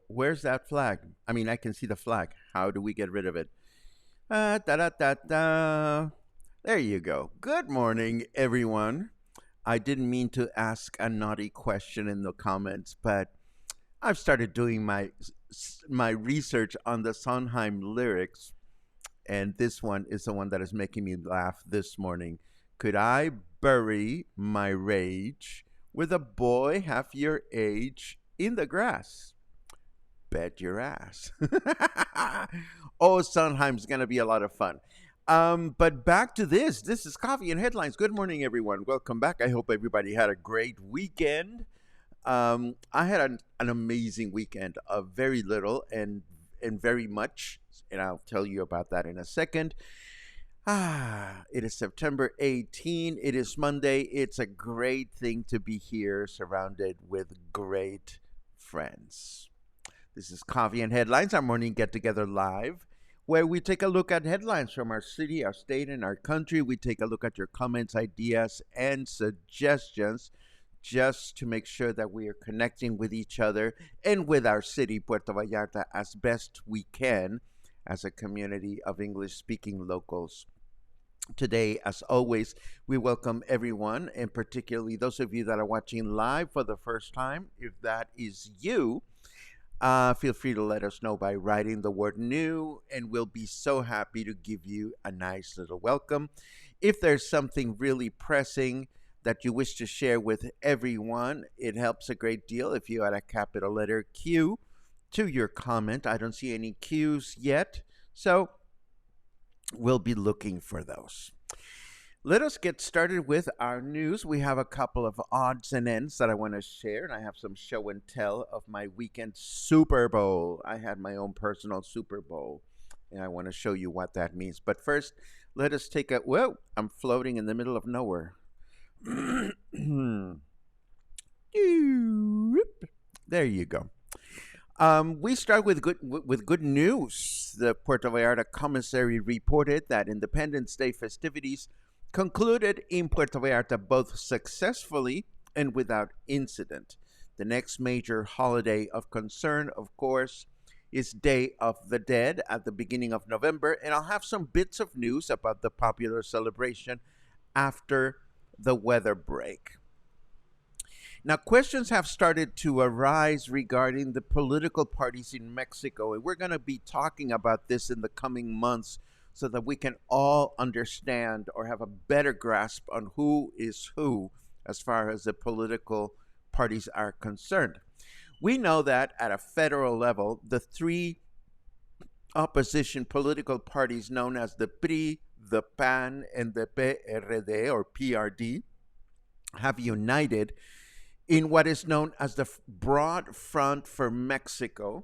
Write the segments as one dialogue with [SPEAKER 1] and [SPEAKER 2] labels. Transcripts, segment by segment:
[SPEAKER 1] Where's that flag? I mean, I can see the flag. How do we get rid of it? Da da da da. There you go. Good morning, everyone. I didn't mean to ask a naughty question in the comments, but I've started doing my research on the Sondheim lyrics, and this one is the one that is making me laugh this morning. Could I bury my rage with a boy half your age in the grass? Bet your ass. Oh, Sondheim's going to be a lot of fun. But back to this. This is Coffee and Headlines. Good morning, everyone. Welcome back. I hope everybody had a great weekend. I had an amazing weekend of very little and very much, and I'll tell you about that in a second. It is September 18. It is Monday. It's a great thing to be here surrounded with great friends. This is Coffee and Headlines, our morning get-together live, where we take a look at headlines from our city, our state, and our country. We take a look at your comments, ideas, and suggestions just to make sure that we are connecting with each other and with our city, Puerto Vallarta, as best we can as a community of English-speaking locals. Today, as always, we welcome everyone, and particularly those of you that are watching live for the first time. If that is you, feel free to let us know by writing the word new, and we'll be so happy to give you a nice little welcome. If there's something really pressing that you wish to share with everyone, it helps a great deal if you add a capital letter Q to your comment. I don't see any Qs yet, so we'll be looking for those. Let us get started with our news. We have a couple of odds and ends that I want to share, and I have some show and tell of my weekend Super Bowl. I had my own personal Super Bowl, and I want to show you what that means. But first, let us take a... Whoa, I'm floating in the middle of nowhere. There you go. We start with good news. The Puerto Vallarta commissary reported that Independence Day festivities concluded in Puerto Vallarta both successfully and without incident. The next major holiday of concern, of course, is Day of the Dead at the beginning of November, and I'll have some bits of news about the popular celebration after the weather break. Now, questions have started to arise regarding the political parties in Mexico, and we're going to be talking about this in the coming months so that we can all understand or have a better grasp on who is who as far as the political parties are concerned. We know that at a federal level, the three opposition political parties known as the PRI, the PAN, and the PRD or PRD have united in what is known as the Broad Front for Mexico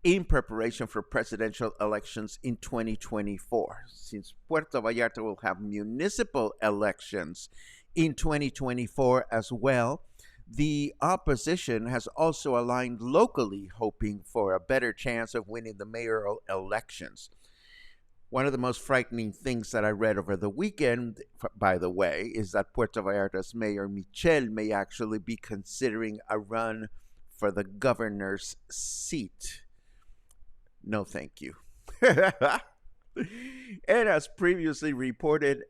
[SPEAKER 1] in preparation for presidential elections in 2024. Since Puerto Vallarta will have municipal elections in 2024 as well, The opposition has also aligned locally, hoping for a better chance of winning the mayoral elections. One of the most frightening things that I read over the weekend, by the way, is that Puerto Vallarta's Mayor Michel may actually be considering a run for the governor's seat. No, thank you. And as previously reported,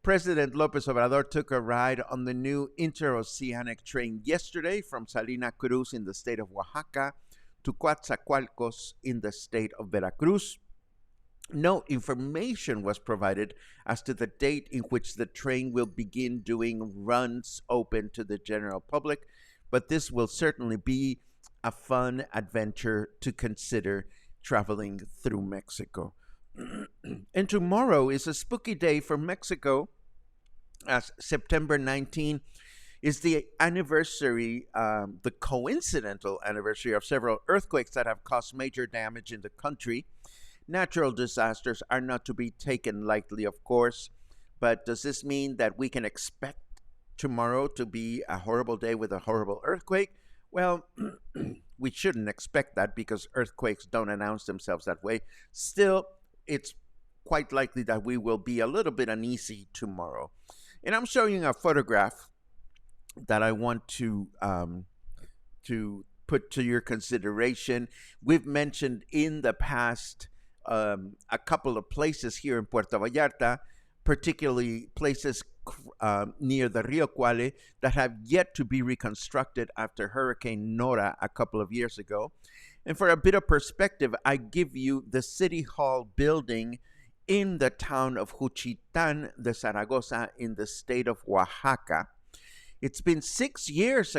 [SPEAKER 1] President Lopez Obrador took a ride on the new Interoceanic train yesterday from Salina Cruz in the state of Oaxaca to Coatzacoalcos in the state of Veracruz. No information was provided as to the date in which the train will begin doing runs open to the general public, but this will certainly be a fun adventure to consider traveling through Mexico. And tomorrow is a spooky day for Mexico, as September 19 is the anniversary, the coincidental anniversary of several earthquakes that have caused major damage in the country. Natural disasters are not to be taken lightly, of course, but does this mean that we can expect tomorrow to be a horrible day with a horrible earthquake? Well, we shouldn't expect that because earthquakes don't announce themselves that way. Still, it's quite likely that we will be a little bit uneasy tomorrow. And I'm showing you a photograph that I want to put to your consideration. We've mentioned in the past a couple of places here in Puerto Vallarta, particularly places near the Rio Cuale that have yet to be reconstructed after Hurricane Nora a couple of years ago. And for a bit of perspective, I give you the City Hall building in the town of Juchitán de Zaragoza in the state of Oaxaca. It's been 6 years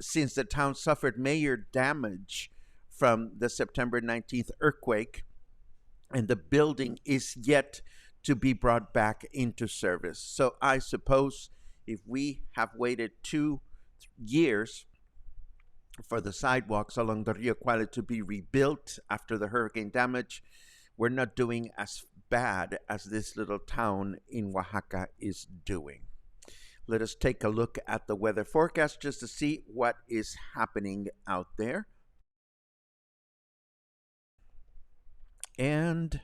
[SPEAKER 1] since the town suffered major damage from the September 19th earthquake, and the building is yet to be brought back into service. So I suppose if we have waited 2 years for the sidewalks along the Rio Cuale to be rebuilt after the hurricane damage, we're not doing as bad as this little town in Oaxaca is doing. Let us take a look at the weather forecast just to see what is happening out there. And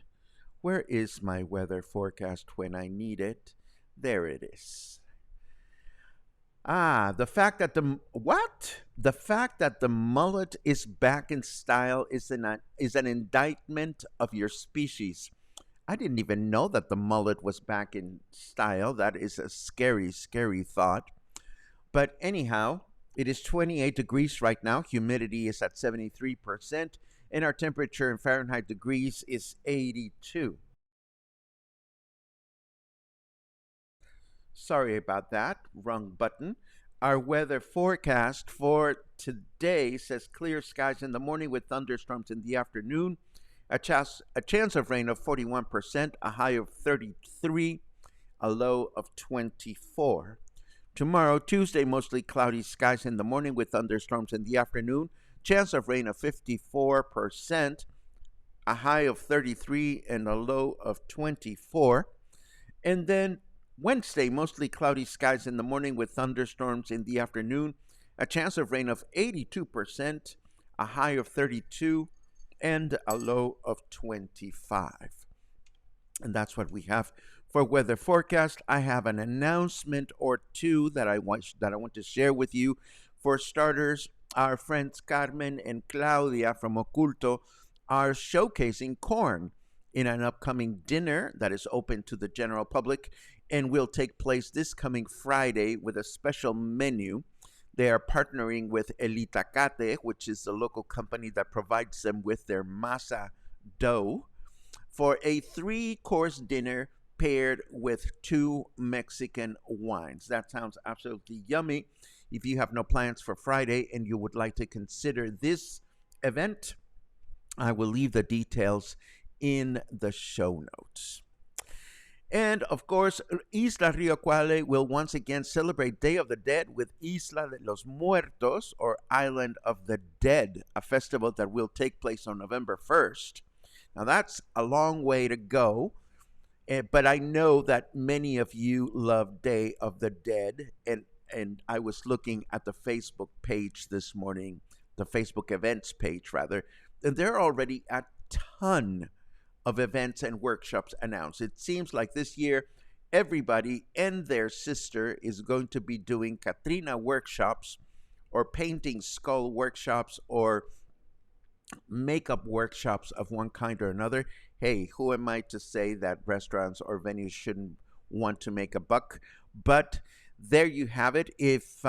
[SPEAKER 1] where is my weather forecast when I need it? There it is. The fact that the mullet is back in style is an indictment of your species. I didn't even know that the mullet was back in style. That is a scary, scary thought. But anyhow, it is 28 degrees right now. Humidity is at 73%, and our temperature in Fahrenheit degrees is 82. Sorry about that, wrong button. Our weather forecast for today says clear skies in the morning with thunderstorms in the afternoon, a chance of rain of 41%, a high of 33, a low of 24. Tomorrow, Tuesday, mostly cloudy skies in the morning with thunderstorms in the afternoon, chance of rain of 54%, a high of 33 and a low of 24. And then Wednesday, mostly cloudy skies in the morning with thunderstorms in the afternoon, a chance of rain of 82%, a high of 32, and a low of 25. And that's what we have for weather forecast. I have an announcement or two that I want to share with you. For starters, our friends Carmen and Claudia from Occulto are showcasing corn in an upcoming dinner that is open to the general public and will take place this coming Friday with a special menu. They are partnering with El Itacate, which is the local company that provides them with their masa dough, for a 3-course dinner paired with 2 Mexican wines. That sounds absolutely yummy. If you have no plans for Friday and you would like to consider this event, I will leave the details in the show notes. And of course, Isla Rio Cuale will once again celebrate Day of the Dead with Isla de los Muertos, or Island of the Dead, a festival that will take place on November 1st. Now that's a long way to go, but I know that many of you love Day of the Dead, and and I was looking at the Facebook page this morning, the Facebook events page rather, and there are already a ton of events and workshops announced. It seems like this year everybody and their sister is going to be doing Katrina workshops or painting skull workshops or makeup workshops of one kind or another. Hey, who am I to say that restaurants or venues shouldn't want to make a buck? But there you have it. If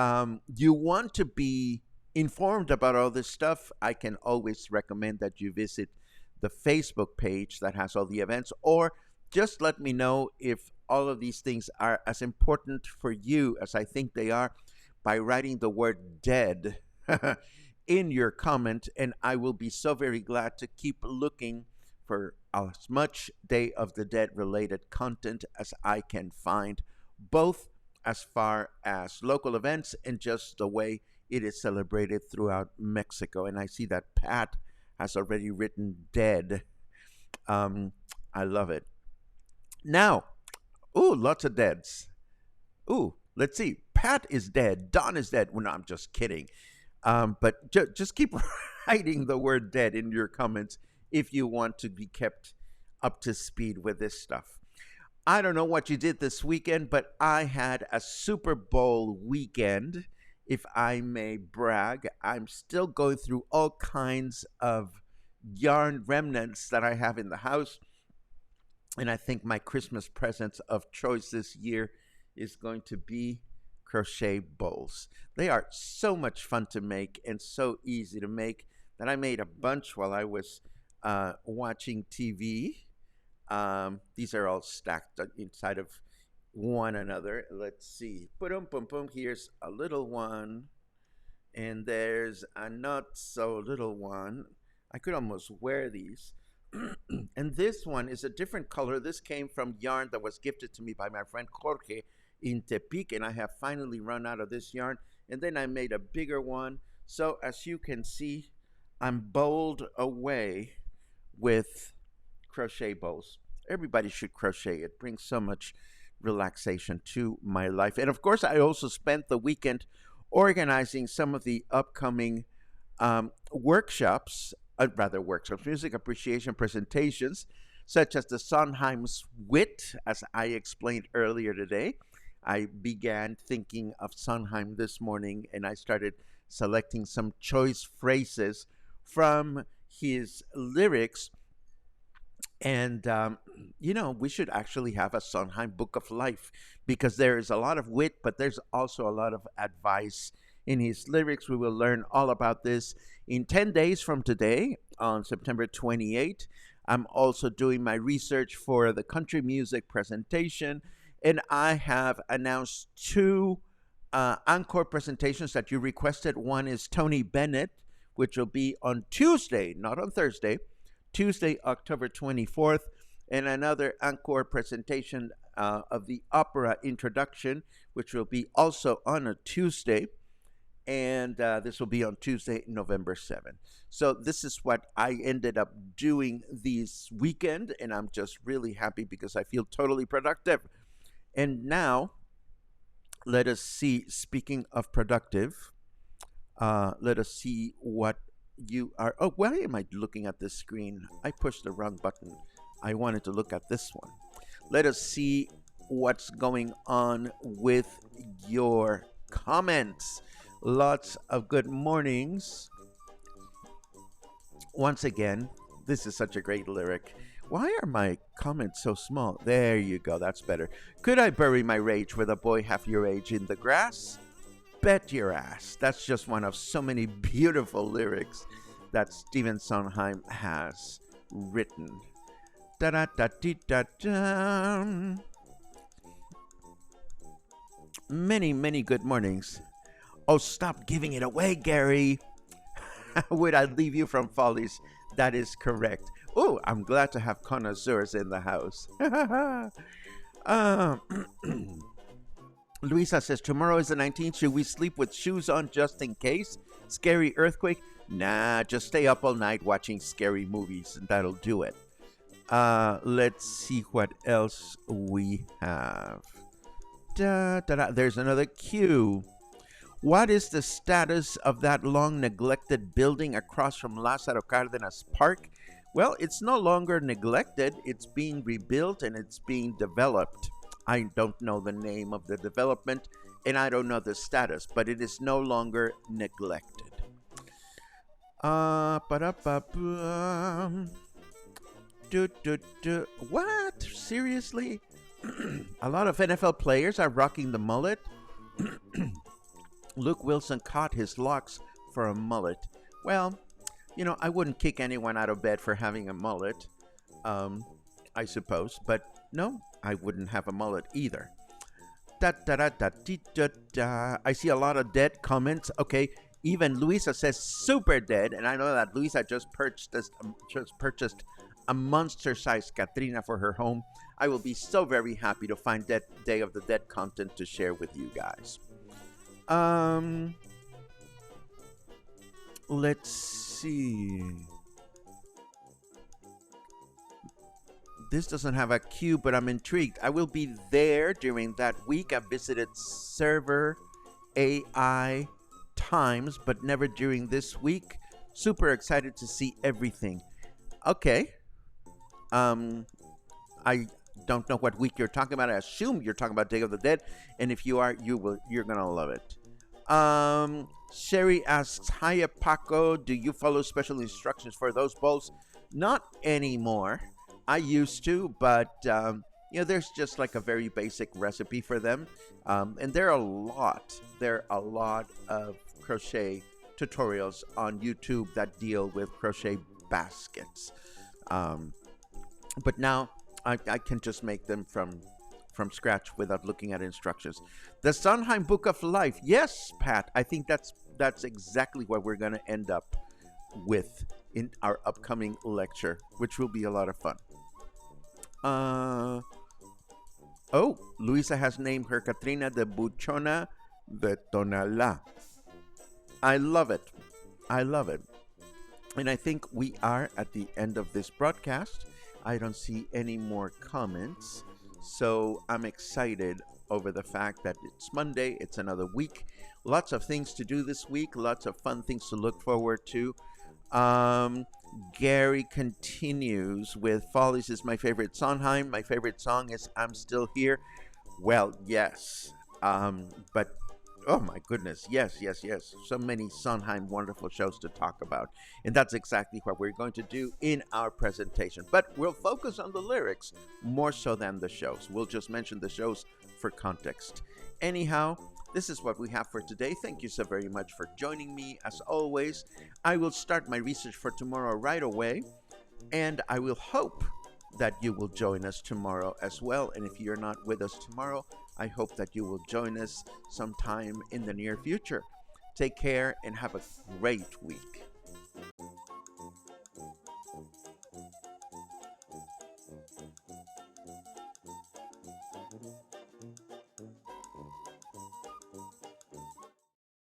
[SPEAKER 1] you want to be informed about all this stuff, I can always recommend that you visit the Facebook page that has all the events, or just let me know if all of these things are as important for you as I think they are by writing the word dead in your comment, and I will be so very glad to keep looking for as much Day of the Dead related content as I can find, both as far as local events and just the way it is celebrated throughout Mexico. And I see that Pat has already written dead. I love it. Now, ooh, lots of deads. Ooh, let's see. Pat is dead. Don is dead. Well, no, I'm just kidding. But just keep writing the word dead in your comments if you want to be kept up to speed with this stuff. I don't know what you did this weekend, but I had a Super Bowl weekend, if I may brag. I'm still going through all kinds of yarn remnants that I have in the house. And I think my Christmas presents of choice this year is going to be crochet bowls. They are so much fun to make and so easy to make that I made a bunch while I was watching TV. These are all stacked inside of one another. Let's see. Boom, boom, boom. Here's a little one. And there's a not so little one. I could almost wear these. And this one is a different color. This came from yarn that was gifted to me by my friend Jorge in Tepic, and I have finally run out of this yarn. And then I made a bigger one. So as you can see, I'm bowled away with crochet bowls. Everybody should crochet. It brings so much relaxation to my life. And of course, I also spent the weekend organizing some of the upcoming workshops, music appreciation presentations, such as the Sondheim's Wit, as I explained earlier today. I began thinking of Sondheim this morning, and I started selecting some choice phrases from his lyrics. And, we should actually have a Sondheim Book of Life, because there is a lot of wit, but there's also a lot of advice in his lyrics. We will learn all about this in 10 days from today, on September 28th. I'm also doing my research for the country music presentation, and I have announced two encore presentations that you requested. One is Tony Bennett, which will be on Tuesday, not on Thursday, Tuesday, October 24th, and another encore presentation of the opera introduction, which will be also on a Tuesday, and this will be on Tuesday, November 7th. So this is what I ended up doing this weekend, and I'm just really happy because I feel totally productive. And now, let us see, speaking of productive, let us see what you are. Oh, why am I looking at this screen? I pushed the wrong button. I wanted to look at this one. Let us see what's going on with your comments. Lots of good mornings. Once again, this is such a great lyric. Why are my comments so small? There you go, that's better. Could I bury my rage with a boy half your age in the grass? Bet your ass. That's just one of so many beautiful lyrics that Stephen Sondheim has written. Da-da-da-dee-da-da. Many, many good mornings. Oh, stop giving it away, Gary. Would I leave you from follies? That is correct. Oh, I'm glad to have connoisseurs in the house. Luisa says, tomorrow is the 19th. Should we sleep with shoes on just in case? Scary earthquake? Nah, just stay up all night watching scary movies, and that'll do it. Let's see what else we have. There's another cue. What is the status of that long neglected building across from Lázaro Cárdenas Park? Well, it's no longer neglected. It's being rebuilt and it's being developed. I don't know the name of the development and I don't know the status, but it is no longer neglected. What? Seriously? A lot of NFL players are rocking the mullet. Luke Wilson caught his locks for a mullet. Well, you know, I wouldn't kick anyone out of bed for having a mullet, I suppose. But no, I wouldn't have a mullet either. I see a lot of dead comments. Okay, even Luisa says super dead. And I know that Luisa just purchased a monster-sized Katrina for her home. I will be so very happy to find that Day of the Dead content to share with you guys. Let's see. This doesn't have a cue, but I'm intrigued. I will be there during that week. I visited server AI times, but never during this week. Super excited to see everything. Okay. I don't know what week you're talking about. I assume you're talking about Day of the Dead, and if you are, you're gonna love it. Sherry asks, "Hiya Paco, do you follow special instructions for those bowls?" Not anymore. I used to, but there's just like a very basic recipe for them, and there are a lot of crochet tutorials on YouTube that deal with crochet baskets. But now I can just make them from scratch without looking at instructions. The Sondheim Book of Life. Yes, Pat. I think that's exactly what we're going to end up with in our upcoming lecture, which will be a lot of fun. Luisa has named her Katrina de Buchona de Tonalá. I love it. And I think we are at the end of this broadcast. I don't see any more comments. So I'm excited over the fact that it's Monday. It's another week. Lots of things to do this week. Lots of fun things to look forward to. Gary continues with Follies is my favorite Sondheim. My favorite song is I'm Still Here. Well, yes. But oh my goodness, yes. So many Sondheim wonderful shows to talk about. And that's exactly what we're going to do in our presentation. But we'll focus on the lyrics more so than the shows. We'll just mention the shows for context. Anyhow, this is what we have for today. Thank you so very much for joining me. As always, I will start my research for tomorrow right away. And I will hope that you will join us tomorrow as well. And if you're not with us tomorrow, I hope that you will join us sometime in the near future. Take care and have a great week.